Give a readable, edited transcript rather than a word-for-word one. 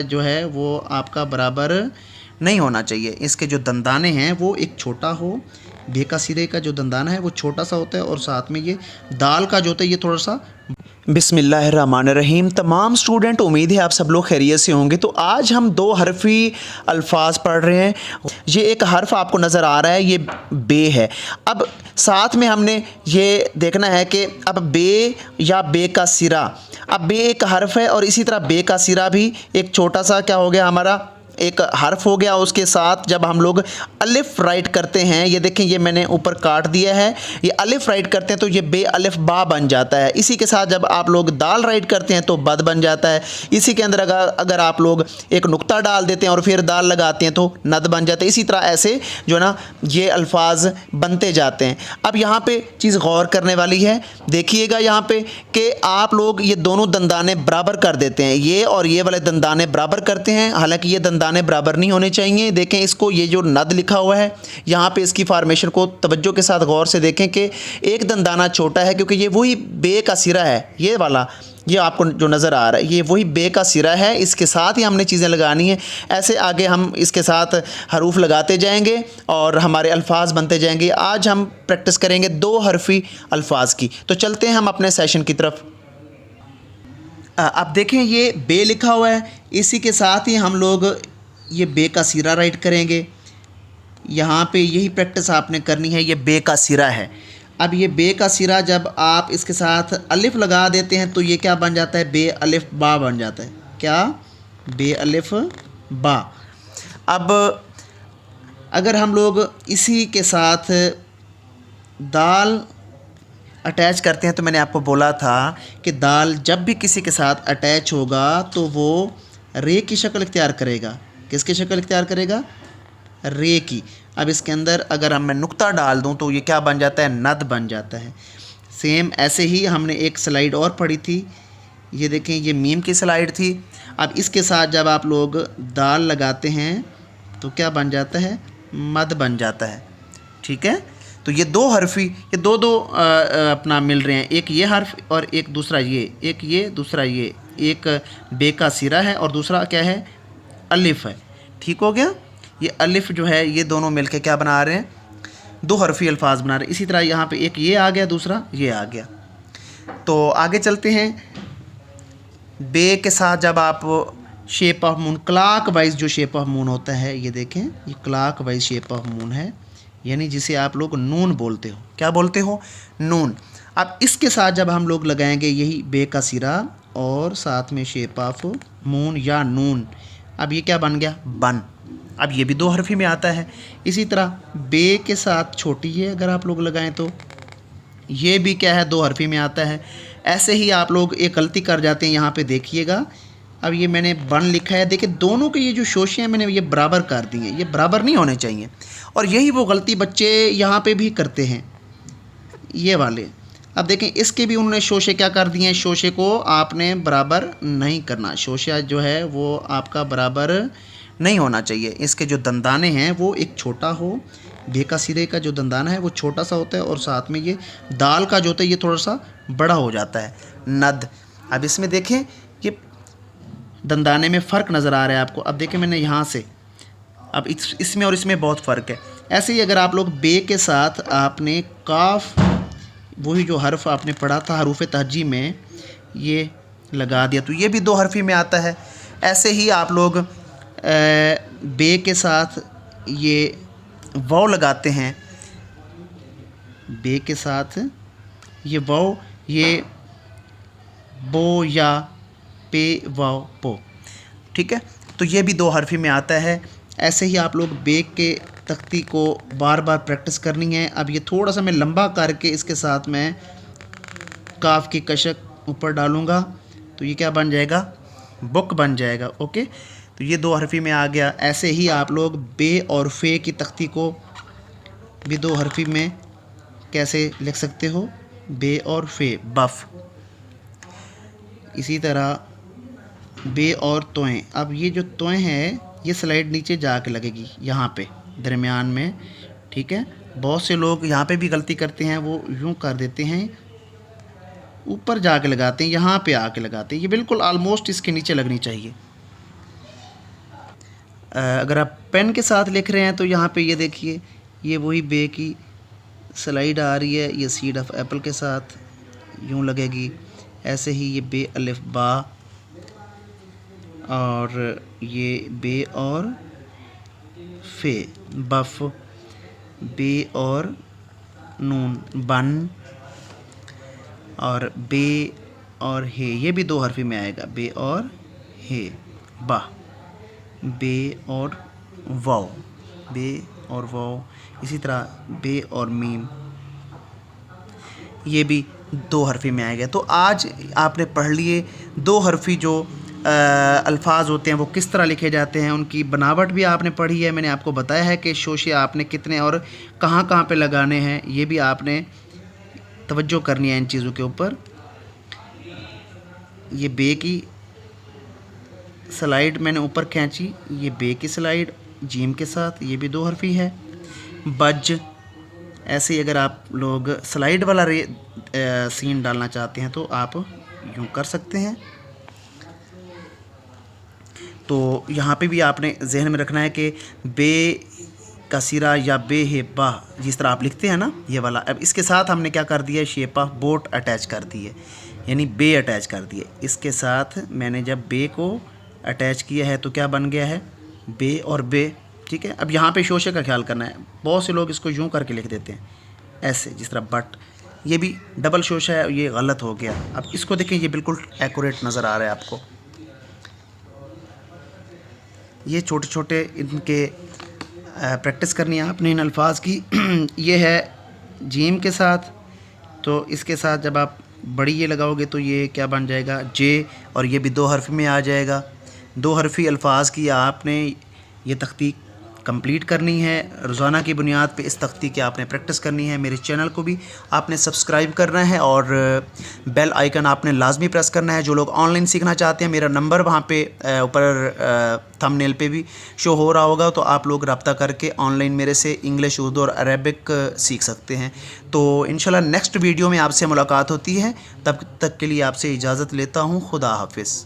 जो है वो आपका बराबर नहीं होना चाहिए। इसके जो दंदाने हैं वो एक छोटा हो, बे का सिरे का जो दंदाना है वो छोटा सा होता है और साथ में ये दाल का जो होता है ये थोड़ा सा। बिस्मिल्लाहिर्रहमानिर्रहीम। तमाम स्टूडेंट, उम्मीद है आप सब लोग खैरियत से होंगे। तो आज हम दो हरफी अल्फाज पढ़ रहे हैं। ये एक हर्फ आपको नज़र आ रहा है, ये बे है। अब साथ में हमने ये देखना है कि अब बे या बे का सिरा, अब बे एक हर्फ है और इसी तरह बे का सिरा भी एक छोटा सा क्या हो गया, हमारा एक हर्फ हो गया। उसके साथ जब हम लोग अलिफ राइट करते हैं, ये देखें ये मैंने ऊपर काट दिया है, ये अलिफ राइट करते हैं तो ये बे अलिफ बा बन जाता है। इसी के साथ जब आप लोग दाल राइट करते हैं तो बद बन जाता है। इसी के अंदर अगर आप लोग एक नुक्ता डाल देते हैं और फिर दाल लगाते हैं तो नद बन जाता है। इसी तरह ऐसे जो ना ये अल्फाज बनते जाते हैं। अब यहाँ पे चीज़ गौर करने वाली है, देखिएगा यहाँ पे कि आप लोग ये दोनों दंदाने बराबर कर देते हैं, ये और ये वाले दंदाने बराबर करते हैं। हालांकि ये दंदाने बराबर नहीं होने चाहिए। देखें इसको, ये जो नद लिखा हुआ है यहाँ पे इसकी फॉर्मेशन को तवज्जो के साथ गौर से देखें कि एक दंदाना छोटा है क्योंकि ये वही बे का सिरा है। ये वाला ये आपको जो नज़र आ रहा है ये वही बे का सिरा है। इसके साथ ही हमने चीज़ें लगानी है। ऐसे आगे हम इसके साथ हरूफ लगाते जाएंगे और हमारे अल्फाज बनते जाएंगे। आज हम प्रैक्टिस करेंगे दो हरफी अल्फाज की। तो चलते हैं हम अपने सेशन की तरफ। अब देखें ये बे लिखा हुआ है, इसी के साथ ही हम लोग ये बे का सिरा राइट करेंगे। यहाँ पे यही प्रैक्टिस आपने करनी है। ये बे का सिरा है। अब ये बे का सिरा जब आप इसके साथ अलिफ लगा देते हैं तो ये क्या बन जाता है, बे अलिफ बा बन जाता है। क्या, बे अलिफ बा। अब अगर हम लोग इसी के साथ दाल अटैच करते हैं तो मैंने आपको बोला था कि दाल जब भी किसी के साथ अटैच होगा तो वो रे की शक्ल इख्तियार करेगा। किसकी शक्ल इख्तियार करेगा, रे की। अब इसके अंदर अगर मैं नुक्ता डाल दूं तो ये क्या बन जाता है, नद बन जाता है। सेम ऐसे ही हमने एक स्लाइड और पढ़ी थी, ये देखें ये मीम की स्लाइड थी। अब इसके साथ जब आप लोग दाल लगाते हैं तो क्या बन जाता है, मद बन जाता है। ठीक है, तो ये दो हरफी, ये दो अपना मिल रहे हैं, एक ये हर्फ और एक दूसरा ये, एक ये दूसरा ये, एक बे का सिरा है और दूसरा क्या है, अलिफ है। ठीक हो गया, ये अलिफ जो है ये दोनों मिलके क्या बना रहे हैं, दो हरफी अल्फाज बना रहे हैं। इसी तरह यहाँ पे एक ये आ गया, दूसरा ये आ गया। तो आगे चलते हैं। बे के साथ जब आप shape of moon, clockwise जो शेप ऑफ मून होता है, ये देखें ये clockwise shape of moon है, यानी जिसे आप लोग नून बोलते हो। क्या बोलते हो, नून। अब इसके साथ जब हम लोग लगाएंगे यही बे का सिरा और साथ में शेप ऑफ मून या नून, अब ये क्या बन गया, बन। अब ये भी दो हरफी में आता है। इसी तरह बे के साथ छोटी है अगर आप लोग लगाएं तो ये भी क्या है, दो हरफी में आता है। ऐसे ही आप लोग एक गलती कर जाते हैं, यहाँ पे देखिएगा। अब ये मैंने बन लिखा है, देखिए दोनों के ये जो शोशे हैं मैंने ये बराबर कर दी हैं, ये बराबर नहीं होने चाहिए। और यही वो गलती बच्चे यहाँ पे भी करते हैं, ये वाले। अब देखें इसके भी उन्होंने शोशे क्या कर दिए हैं, शोशे को आपने बराबर नहीं करना। शोशा जो है वो आपका बराबर नहीं होना चाहिए। इसके जो दंदाने हैं वो एक छोटा हो, बे का सिरे का जो दंदाना है वो छोटा सा होता है और साथ में ये दाल का जो होता है ये थोड़ा सा बड़ा हो जाता है, नद। अब इसमें देखें ये दंदाने में फ़र्क नज़र आ रहा है आपको। अब देखें मैंने यहाँ से, अब इसमें और इसमें बहुत फ़र्क है। ऐसे ही अगर आप लोग बे के साथ आपने काफ, वही जो हर्फ आपने पढ़ा था हरूफ तहजी में, ये लगा दिया तो ये भी दो हरफी में आता है। ऐसे ही आप लोग बे के साथ ये वाव लगाते हैं, बे के साथ ये वाव, ये बो या पे वाव पो। ठीक है, तो ये भी दो हरफी में आता है। ऐसे ही आप लोग बे के तख्ती को बार बार प्रैक्टिस करनी है। अब ये थोड़ा सा मैं लंबा करके इसके साथ मैं काफ की कशक ऊपर डालूँगा तो ये क्या बन जाएगा, बुक बन जाएगा। ओके, तो ये दो हरफी में आ गया। ऐसे ही आप लोग बे और फे की तख्ती को भी दो हरफी में कैसे लिख सकते हो, बे और फे, बफ। इसी तरह बे और तोएं। अब ये जो तोएं हैं ये स्लाइड नीचे जाके लगेगी यहाँ पे दरमियान में। ठीक है, बहुत से लोग यहाँ पे भी गलती करते हैं, वो यूँ कर देते हैं, ऊपर जाके लगाते हैं, यहाँ पे आके लगाते हैं। ये बिल्कुल आलमोस्ट इसके नीचे लगनी चाहिए। अगर आप पेन के साथ लिख रहे हैं तो यहाँ पे ये देखिए, ये वही बे की स्लाइड आ रही है, ये सीड ऑफ एप्पल के साथ यूँ लगेगी। ऐसे ही ये बे अलिफ बा, और ये बे और फे बफ, बे और नून बन, और बे और हे, ये भी 2 हरफी में आएगा, बे और हे बा, बे और वाव, बे और वाव। इसी तरह बे और मीम, ये भी 2 हरफी में आएगा। तो आज आपने पढ़ लिए 2 हरफी जो अल्फाज होते हैं वो किस तरह लिखे जाते हैं, उनकी बनावट भी आपने पढ़ी है। मैंने आपको बताया है कि शोशे आपने कितने और कहाँ कहाँ पे लगाने हैं, ये भी आपने तवज्जो करनी है इन चीज़ों के ऊपर। ये बे की स्लाइड मैंने ऊपर खींची, ये बे की स्लाइड जीम के साथ, ये भी 2 हरफी है। बज, ऐसे ही अगर आप लोग स्लाइड वाला सीन डालना चाहते हैं तो आप यूँ कर सकते हैं। तो यहाँ पे भी आपने जहन में रखना है कि बे का सिरा या बे हे बा, जिस तरह आप लिखते हैं ना ये वाला, अब इसके साथ हमने क्या कर दिया है, शेप ऑफ बोट अटैच कर दी है, यानी बे अटैच कर दिए। इसके साथ मैंने जब बे को अटैच किया है तो क्या बन गया है, बे और बे। ठीक है, अब यहाँ पे शोशे का ख्याल करना है। बहुत से लोग इसको यूँ करके लिख देते हैं ऐसे, जिस तरह बट, ये भी डबल शोशा है, ये गलत हो गया। अब इसको देखें, ये बिल्कुल एक्यूरेट नज़र आ रहा है आपको। ये छोटे छोटे इनके प्रैक्टिस करनी है आपने इन अल्फाज की। ये है जीम के साथ, तो इसके साथ जब आप बड़ी ये लगाओगे तो ये क्या बन जाएगा, जे, और ये भी 2 हरफ में आ जाएगा। 2 हरफी अल्फाज की आपने ये तख्तीक कंप्लीट करनी है। रोज़ाना की बुनियाद पे इस तख्तीक की आपने प्रैक्टिस करनी है। मेरे चैनल को भी आपने सब्सक्राइब करना है और बेल आइकन आपने लाजमी प्रेस करना है। जो लोग ऑनलाइन सीखना चाहते हैं, मेरा नंबर वहाँ पे ऊपर थंबनेल पे भी शो हो रहा होगा, तो आप लोग रब्ता करके ऑनलाइन मेरे से इंग्लिश, उर्दू और अरेबिक सीख सकते हैं। तो इंशाल्लाह नेक्स्ट वीडियो में आपसे मुलाकात होती है। तब तक के लिए आपसे इजाज़त लेता हूँ। खुदा हाफिज़।